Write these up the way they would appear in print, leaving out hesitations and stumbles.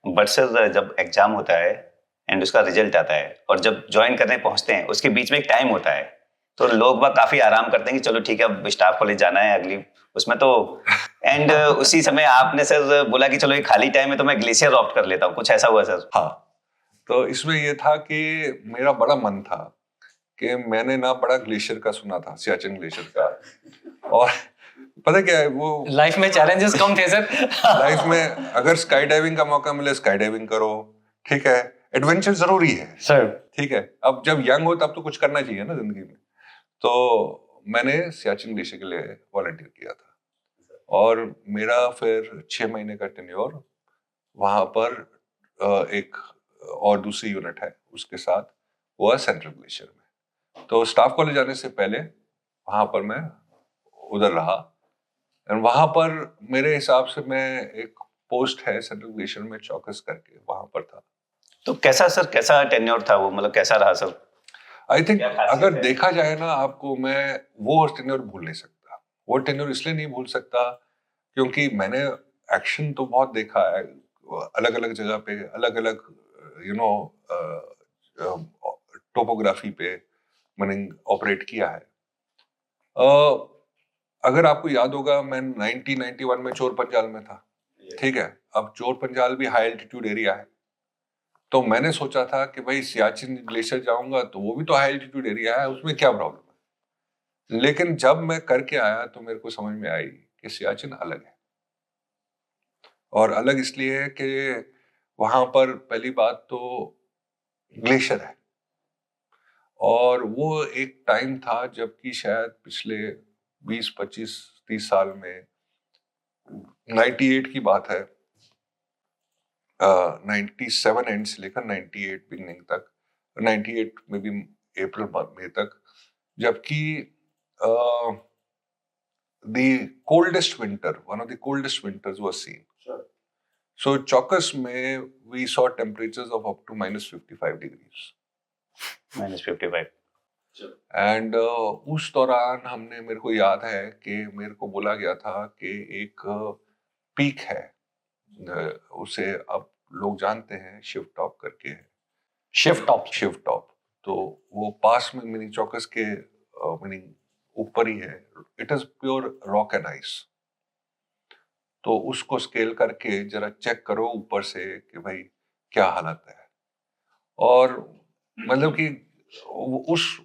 But sir जब exam होता है एंड उसका रिजल्ट आता है और जब ज्वाइन करने पहुंचते हैं उसके बीच में एक टाइम होता है, तो लोग बाग काफी आराम करते हैं कि चलो ठीक है अब स्टाफ कॉलेज जाना है अगली उसमें तो। एंड उसी समय आपने सर बोला कि चलो ये खाली टाइम है तो मैं ग्लेशियर ऑप्ट कर लेता हूँ, कुछ ऐसा हुआ सर? हाँ, तो इसमें ये था कि मेरा बड़ा मन था कि मैंने ना बड़ा ग्लेशियर का सुना था, सियाचिन ग्लेशियर का। और पता क्या है, वो लाइफ में चैलेंजेस कम थे सर। लाइफ में अगर स्काई डाइविंग का मौका मिले स्काई डाइविंग करो, ठीक है, एडवेंचर जरूरी है सर। ठीक है, अब जब यंग हो तब तो कुछ करना चाहिए ना जिंदगी में। तो मैंने सियाचिन ग्लेशियर के लिए वॉलंटियर किया था और मेरा फिर 6 महीने का टेन्योर वहां पर एक और दूसरी यूनिट है उसके साथ हुआ सेंट्रल ग्लेशियर में। तो स्टाफ कॉलेज जाने से पहले वहां पर मैं उधर रहा और वहां पर मेरे हिसाब से मैं एक पोस्ट है सेंट्रल ग्लेशियर में चौकस करके वहां पर था। तो कैसा सर, कैसा टेन्योर था वो, मतलब कैसा रहा सर? आई थिंक अगर देखा जाए ना, आपको मैं वो टेन्योर भूल नहीं सकता। वो टेन्योर इसलिए नहीं भूल सकता क्योंकि मैंने एक्शन तो बहुत देखा है अलग अलग जगह पे, अलग अलग टोपोग्राफी पे मैंने ऑपरेट किया है। अगर आपको याद होगा मैं 1991 में चोर पंजाल में था, ठीक है। अब चोर पंजाल भी हाई एल्टीट्यूड एरिया है, तो मैंने सोचा था कि भाई सियाचिन ग्लेशियर जाऊंगा तो वो भी तो हाई एल्टीट्यूड एरिया है, उसमें क्या प्रॉब्लम है। लेकिन जब मैं करके आया तो मेरे को समझ में आई कि सियाचिन अलग है। और अलग इसलिए है कि वहां पर पहली बात तो ग्लेशियर है और वो एक टाइम था जबकि शायद पिछले 20-25-30 साल में 98 की बात है, 97 एंड से लेकर 98 बिगनिंग तक, 98 में भी अप्रैल मई तक, जबकि the coldest winter, one of the coldest winters was seen. Sure. So Chaukas में we saw temperatures of up to -55 degrees. -55. And उस दौरान हमने, मेरे को याद है कि मेरे को बोला गया था कि एक पीक है, उसे अब लोग जानते हैं शिव टॉप करके है। शिव टॉप तो वो पास में मिनी चौकस के मीनिंग ऊपर ही है। It is pure rock and ice. तो उसको स्केल करके जरा चेक करो ऊपर से कि भाई क्या हालत है। और मतलब कि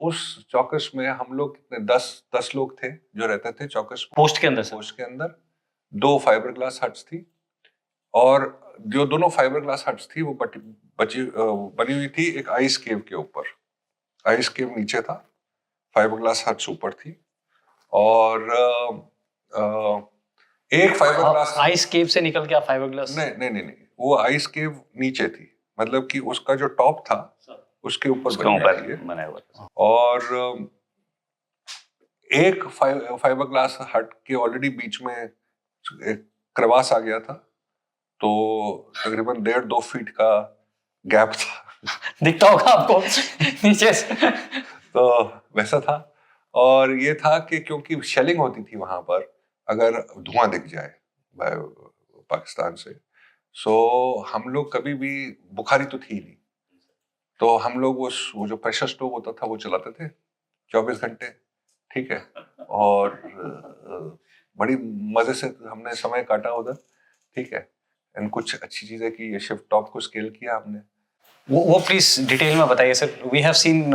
उस चौकस में हम लोग कितने 10 लोग थे जो रहते थे चौकस पोस्ट के अंदर। 2 फाइबर ग्लास हट्स थी और जो दोनों फाइबर ग्लास हट्स थी वो बनी हुई थी एक आइस केव के ऊपर। आइस केव नीचे था, फाइबर ग्लास हट्स ऊपर थी और एक फाइबर ग्लास आइस केव से निकल के फाइबर ग्लास नहीं, वो आइस केव नीचे थी, मतलब कि उसका जो टॉप था उसके ऊपर बनाया हुआ था। और एक फाइबर ग्लास हट के ऑलरेडी बीच में एक क्रेवास आ गया था, तो तकरीबन 1.5-2 फीट का गैप था। दिखता होगा आपको नीचे से। तो वैसा था। और ये था कि क्योंकि शेलिंग होती थी वहां पर, अगर धुआं दिख जाए पाकिस्तान से, सो हम लोग कभी भी, बुखारी तो थी नहीं, तो हम लोग वो जो प्रेशर स्टोव होता था वो चलाते थे 24 घंटे, ठीक है। और बड़ी मजे से हमने समय काटा उधर, ठीक है। एंड कुछ अच्छी चीजें की, ये शिफ्ट टॉप को स्केल किया हमने। वो प्लीज डिटेल में बताइए सर। वी हैव सीन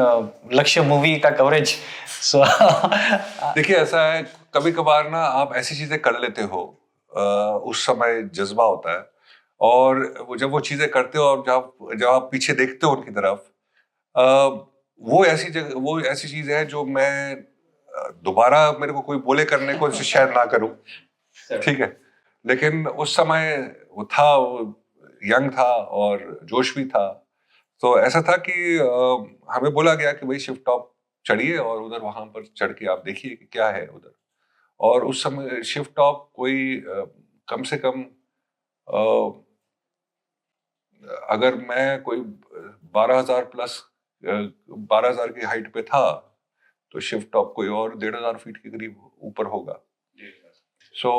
लक्ष्य मूवी का कवरेज। सो देखिए ऐसा है, कभी कभार ना आप ऐसी चीजें कर लेते हो, उस समय जज्बा होता है और जब वो चीजें करते हो और जब आप पीछे देखते हो उनकी तरफ, वो ऐसी चीज है जो मैं दोबारा मेरे को कोई बोले करने को शायद ना करूं, ठीक है। लेकिन उस समय वो था, वो यंग था और जोश भी था। तो ऐसा था कि हमें बोला गया कि भाई शिफ्ट टॉप चढ़िए और उधर वहां पर चढ़ के आप देखिए कि क्या है उधर। और उस समय शिफ्ट टॉप कोई कम से कम अगर मैं कोई 12,000 प्लस 12,000 की हाइट पे था, तो शिफ्ट टॉप कोई और 1,500 फीट के करीब ऊपर होगा। सो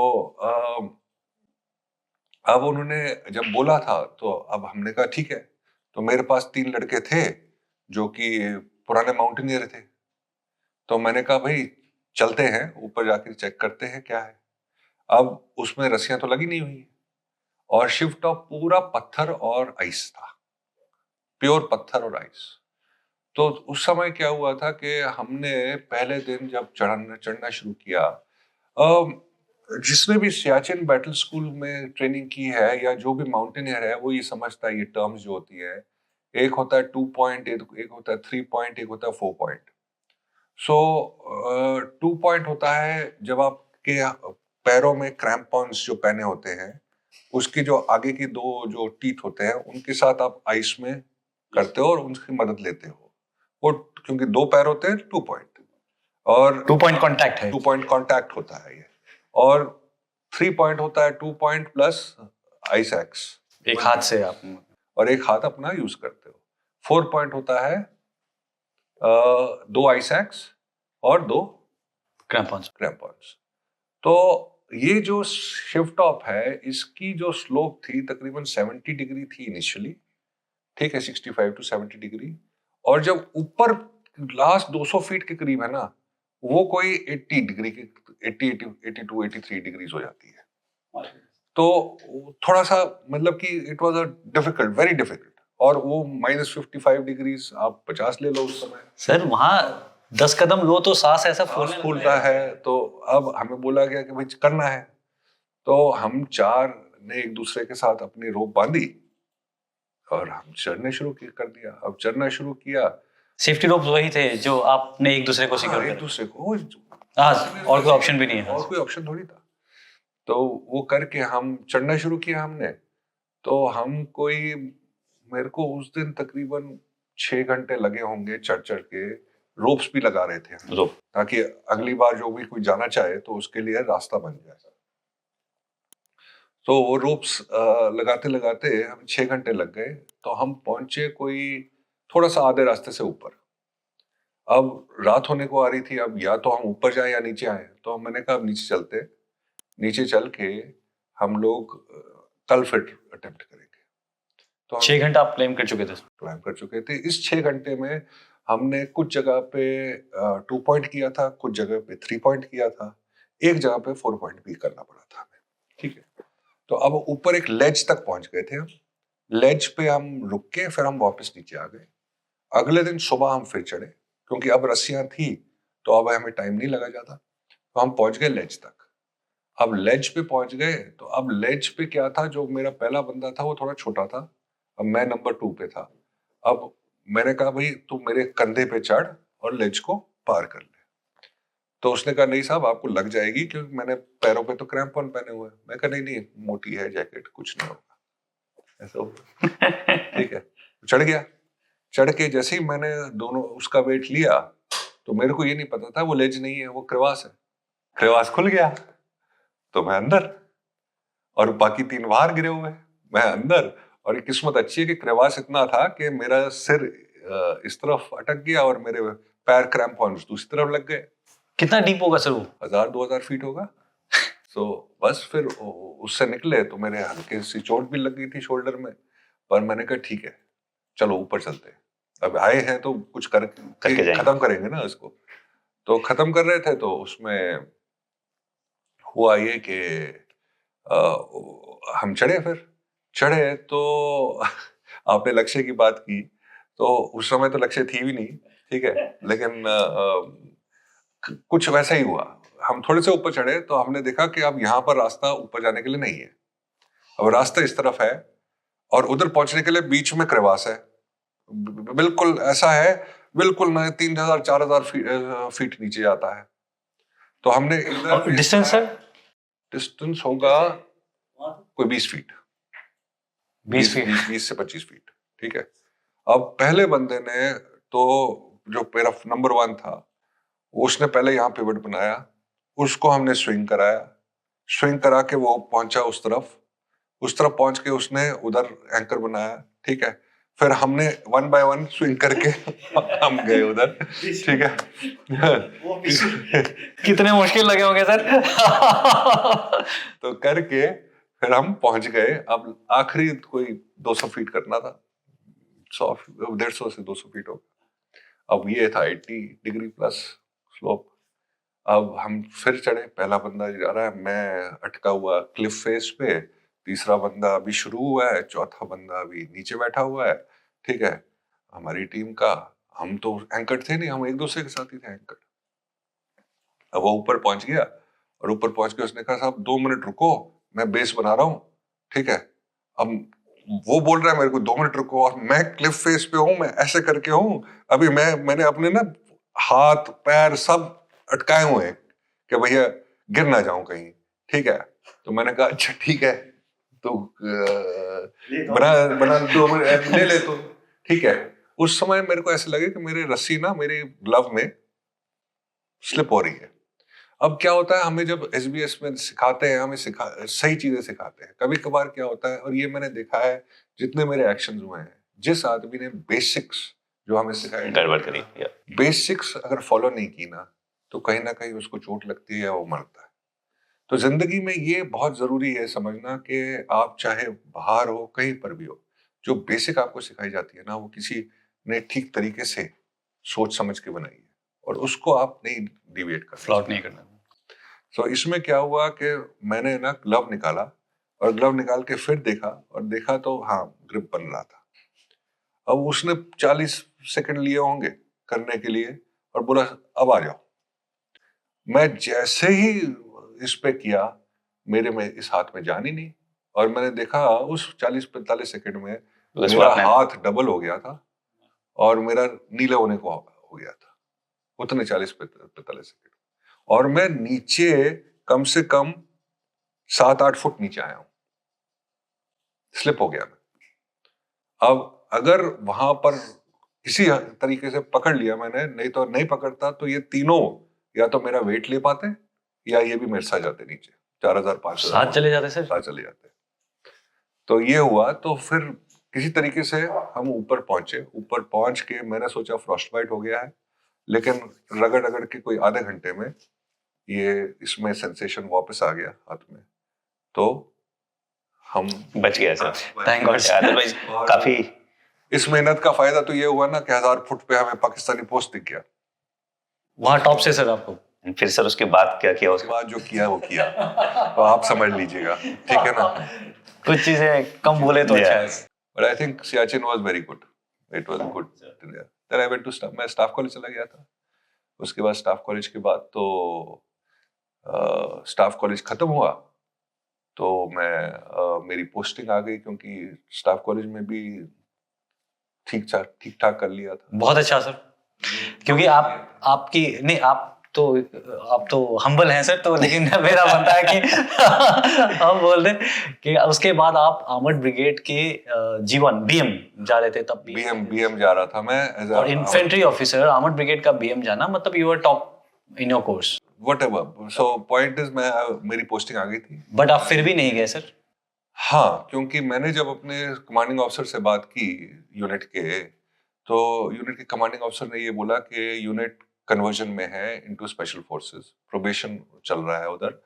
अब उन्होंने जब बोला था तो अब हमने कहा ठीक है। तो मेरे पास 3 लड़के थे जो कि पुराने माउंटेनियर थे। तो मैंने कहा भाई चलते हैं ऊपर जाकर चेक करते हैं क्या है। अब उसमें रस्सियां तो लगी नहीं हुई और शिव टॉप पूरा पत्थर और आइस था, प्योर पत्थर और आइस। तो उस समय क्या हुआ था कि हमने पहले दिन जब चढ़ना शुरू किया, जिसने भी सियाचिन बैटल स्कूल में ट्रेनिंग की है या जो भी माउंटेनियर है वो ये समझता है ये टर्म्स जो होती है, एक होता है 2 पॉइंट, एक होता है 3 पॉइंट, एक होता है 4 पॉइंट। सो 2 पॉइंट होता है जब आपके पैरों में क्रैम्पॉन्स जो पहने होते हैं उसकी जो आगे की 2 जो टीथ होते हैं उनके साथ आप आइस में करते हो और उनकी मदद लेते हो। वो क्योंकि 2 पैर होते हैं 2 पॉइंट, और 2 पॉइंट कांटेक्ट है। 2 पॉइंट कांटेक्ट होता है ये, और 3 पॉइंट होता है 2 पॉइंट प्लस आइस एक्स, एक हाथ से आप, और एक हाथ अपना यूज करते हो। 4 पॉइंट होता है 2 आइस एक्स और 2 क्रैम्पॉन्स। तो ये जो शिव टॉप है इसकी जो स्लोप थी तकरीबन 70 डिग्री थी इनिशियली, ठीक है, 65 टू 70 डिग्री, और जब ऊपर लास्ट 200 फीट के करीब है ना वो कोई 80 डिग्री की 82 83 डिग्रीज हो जाती है। तो थोड़ा सा मतलब कि it was a difficult, very difficult, और वो -55 डिग्रीज आप 50 ले लो उस समय। सर वहाँ 10 कदम लो तो सांस ऐसा फूलता है। तो अब हमें बोला गया कि भाई करना है, तो हम 4 ने एक दूसरे के साथ अपनी रोप बांधी और हम चढ़ने शुरू कर दिया। अब चढ़ना शुरू किया, सेफ्टी रोप्स वही थे जो आपने एक दूसरे को सिक्योर एक दूसरे को, हाँ, और कोई ऑप्शन भी नहीं है। और कोई ऑप्शन थोड़ी था। तो वो करके हम चढ़ना शुरू किया हमने। तो हम कोई, मेरे को उस दिन तकरीबन 6 घंटे लगे होंगे चढ़ के, रोप्स भी लगा रहे थे हम, ताकि अगली बार जो भी कोई जाना चाहे तो उसके लिए रास्ता बन जाए। तो वो रोप्स लगाते लगाते हम 6 घंटे लग गए। तो हम पहुंचे कोई थोड़ा सा आधे रास्ते से ऊपर। अब रात होने को आ रही थी, अब या तो हम ऊपर जाएं या नीचे आए। तो मैंने कहा अब नीचे चलते, नीचे चल के हम लोग कल फिर अटेम्प्ट करेंगे। तो 6 घंटा आप क्लाइम कर चुके थे। इस 6 घंटे में हमने कुछ जगह पे 2 पॉइंट किया था, कुछ जगह पे 3 पॉइंट किया था, एक जगह पे 4 पॉइंट भी करना पड़ा था हमें, ठीक है। तो अब ऊपर एक लेज तक पहुंच गए थे हम। लेज पे हम रुक के फिर हम वापस नीचे आ गए। अगले दिन सुबह हम फिर चढ़े, क्योंकि अब रस्सियां थी तो अब हमें टाइम नहीं लगा जाता। तो हम पहुंच गए लेज तक। अब लेज पे पहुंच गए तो अब लेज पे क्या था, जो मेरा पहला बंदा था वो थोड़ा छोटा था, अब मैं नंबर 2 पे था। अब मैंने कहा भाई तू मेरे कंधे पे चढ़ और लेज को पार कर ले। तो उसने कहा नहीं साहब आपको लग जाएगी, क्योंकि मैंने पैरों पे तो क्रैम्पॉन पहने हुए हैं। मैं कहा नहीं मोटी है जैकेट, कुछ नहीं होगा, ऐसा ठीक है। चढ़ गया। चढ़ के जैसे ही मैंने दोनों उसका वेट लिया तो मेरे को ये नहीं पता था वो लेज नहीं है, वो क्रेवास है। क्रेवास खुल गया तो मैं अंदर और बाकी 3 बाहर गिरे हुए, मैं अंदर। और किस्मत अच्छी है कि क्रेवास इतना था कि मेरा सिर इस तरफ अटक गया और मेरे पैर क्रैम्पॉन्स दूसरी तरफ लग गए। कितना डीप होगा सर वो? 1000-2000 फीट होगा। तो बस फिर उससे निकले तो मेरे हल्के सी चोट भी लग गई थी शोल्डर में, पर मैंने कहा ठीक है चलो ऊपर चलते हैं, अब आए हैं तो कुछ करके खत्म करेंगे ना इसको। तो खत्म कर रहे थे तो उसमें हुआ ये कि हम चढ़े तो आपने लक्ष्य की बात की, तो उस समय तो लक्ष्य थी भी नहीं, ठीक है, लेकिन कुछ वैसा ही हुआ। हम थोड़े से ऊपर चढ़े तो हमने देखा कि अब यहाँ पर रास्ता ऊपर जाने के लिए नहीं है, अब रास्ता इस तरफ है और उधर पहुंचने के लिए बीच में क्रेवास है, बिल्कुल ऐसा है, बिल्कुल ना 3000-4000 फीट नीचे जाता है। तो हमने डिस्टेंस सर? डिस्टेंस होगा कोई 20 फीट, 20 फीट, 20 से 25 फीट, ठीक है। अब पहले बंदे ने तो जो मेरा नंबर 1 था उसने पहले यहाँ पिवट बनाया, उसको हमने स्विंग करा के वो पहुंचा उस तरफ पहुंच के उसने उधर एंकर बनाया, ठीक है। फिर हमने 1 बाय 1 स्विंग करके हम गए उधर, ठीक है। कितने मुश्किल लगे होंगे सर। तो करके फिर हम पहुंच गए। अब आखिरी कोई 200 फीट करना था, 100 से 200 फीट हो। अब ये था 80 डिग्री प्लस स्लोप। अब हम फिर चढ़े, पहला बंदा जा रहा है, मैं अटका हुआ क्लिफ फेस पे, तीसरा बंदा अभी शुरू हुआ है, चौथा बंदा अभी नीचे बैठा हुआ है। ठीक है, हमारी टीम का, हम तो एंकर थे नहीं, हम एक दूसरे के साथ ही थे एंकर। अब वो ऊपर पहुंच गया, और ऊपर पहुंच के उसने कहा साहब 2 मिनट रुको, मैं बेस बना रहा हूँ। ठीक है, अब वो बोल रहा है मेरे को 2 मिनट रुको, और मैं क्लिफ फेस पे हूँ, मैं ऐसे करके हूँ, अभी मैंने अपने ना हाथ पैर सब अटकाए हुए हैं कि भैया गिर ना जाऊं कहीं। ठीक है, तो मैंने कहा अच्छा ठीक है, तो बना 2 मिनट ले ले तो। ठीक है, उस समय मेरे को ऐसे लगे कि मेरी रस्सी ना मेरे ग्लव में स्लिप हो रही है। अब क्या होता है, हमें जब SBS में सिखाते हैं, हमें सही चीजें सिखाते हैं। कभी कभार क्या होता है, और ये मैंने देखा है जितने मेरे एक्शंस हुए हैं, जिस आदमी ने बेसिक्स जो हमें सिखाए, गड़बड़ करी। बेसिक्स अगर फॉलो नहीं की ना, तो कहीं ना कहीं उसको चोट लगती है या वो मरता है। तो जिंदगी में ये बहुत जरूरी है समझना कि आप चाहे बाहर हो, कहीं पर भी हो, जो बेसिक आपको सिखाई जाती है ना, वो किसी ने ठीक तरीके से सोच समझ के बनाई है, और उसको आप नहीं डिविएट कर, फ्लॉट नहीं करना। तो इसमें क्या हुआ कि मैंने ना ग्लव निकाला, और ग्लव निकाल के फिर देखा, और देखा तो हाँ ग्रिप बन रहा था। अब उसने 40 सेकंड लिए होंगे करने के लिए, और बोला अब आ जाओ। मैं जैसे ही इस पे किया, मेरे में इस हाथ में जान ही नहीं, और मैंने देखा उस 40-45 सेकंड में मेरा हाथ डबल हो गया था, और मेरा नीले होने को हो गया था उतने 40-45 सेकंड। और मैं नीचे कम से कम 7-8 फुट नीचे आया हूं, स्लिप हो गया मैं। अब अगर वहां पर किसी तरीके से पकड़ लिया मैंने, नहीं तो नहीं पकड़ता तो ये तीनों या तो मेरा वेट ले पाते, या ये भी मेरे साथ जाते नीचे, 4000-5000 साथ चले जाते सर, साथ चले जाते। तो ये हुआ, तो फिर किसी तरीके से हम ऊपर पहुंचे। ऊपर पहुंच के मैंने सोचा फ्रॉस्ट बाइट हो गया है, लेकिन रगड़ रगड़ के कोई आधे घंटे में ये इसमें सेंसेशन वापस आ गया हाथ में, तो हम बच गया सर। Thank God. अदरवाइज काफी इस मेहनत का फायदा तो ये हुआ ना कि 1000 फुट पे हमें पाकिस्तानी पोस्ट दिख गया। वहां टॉप से सर आपको। फिर सर उसके बाद क्या किया? उसके बाद जो किया वो किया, तो आप समझ लीजिएगा, ठीक है ना। कुछ चीजें कम बोले तो अच्छा है। But I think Siachen was very good. It was good. Then I went to staff. मैं स्टाफ कॉलेज चला गया था। उसके बाद स्टाफ कॉलेज के बाद तो स्टाफ कॉलेज खत्म हुआ, तो मैं मेरी पोस्टिंग आ गई, क्योंकि स्टाफ कॉलेज में भी ठीक ठाक कर लिया था। बहुत अच्छा सर, क्योंकि आपकी नहीं, आप तो हम्बल हैं सर, तो लेकिन मेरा बनता है कि हम बोल रहे कि उसके बाद आप आर्मर्ड ब्रिगेड के G1 BM जा रहे थे तब भी। BM जा रहा था मैं, और इन्फेंट्री ऑफिसर आर्मर्ड ब्रिगेड का BM जाना मतलब you were top in your course. Whatever. So point is मेरी पोस्टिंग आ गई थी। बट आप फिर भी नहीं गए सर? हाँ, क्योंकि मैंने जब अपने कमांडिंग ऑफिसर से बात की यूनिट के, तो यूनिट के कमांडिंग ऑफिसर ने ये बोला कि यूनिट कन्वर्जन में है इनटू स्पेशल फोर्सेस, प्रोबेशन चल रहा है उधर,